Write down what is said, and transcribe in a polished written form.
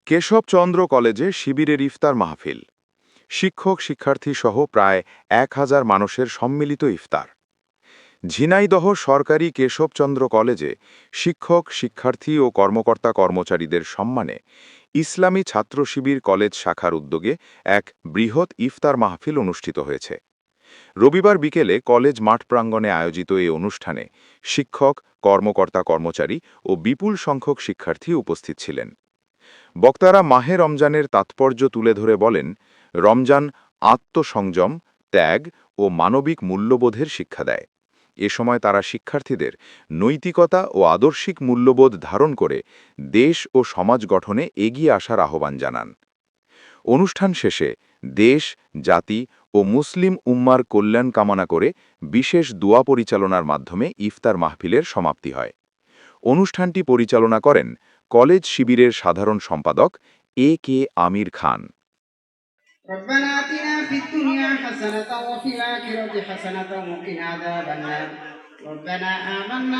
কেশবচন্দ্র কলেজে শিবিরের ইফতার মাহফিল। শিক্ষক শিক্ষার্থী সহ প্রায় ১,০০০ মানুষের সম্মিলিত ইফতার। ঝিনাইদহ সরকারি কেশবচন্দ্র কলেজে শিক্ষক শিক্ষার্থী ও কর্মকর্তা কর্মচারীদের সম্মানে ইসলামী ছাত্র শিবির কলেজ শাখার উদ্যোগে এক বৃহৎ ইফতার মাহফিল অনুষ্ঠিত হয়েছে। রবিবার বিকেলে কলেজ মাঠ প্রাঙ্গণে আয়োজিত এই অনুষ্ঠানে শিক্ষক কর্মকর্তা কর্মচারী ও বিপুল সংখ্যক শিক্ষার্থী উপস্থিত ছিলেন। বক্তারা মাহে রমজানের তাৎপর্য তুলে ধরে বলেন, রমজান আত্মসংযম, ত্যাগ ও মানবিক মূল্যবোধের শিক্ষা দেয়। এ সময় তারা শিক্ষার্থীদের নৈতিকতা ও আদর্শিক মূল্যবোধ ধারণ করে দেশ ও সমাজ গঠনে এগিয়ে আসার আহ্বান জানান। অনুষ্ঠান শেষে দেশ, জাতি ও মুসলিম উম্মার কল্যাণ কামনা করে বিশেষ দোয়া পরিচালনার মাধ্যমে ইফতার মাহফিলের সমাপ্তি হয়। অনুষ্ঠানটি পরিচালনা করেন কলেজ শিবিরের সাধারণ সম্পাদক A.K. আমির খান। ربنا آتنا في الدنيا حسنة وفي الآخرة حسنة وقنا عذاب النار ربنا آمنا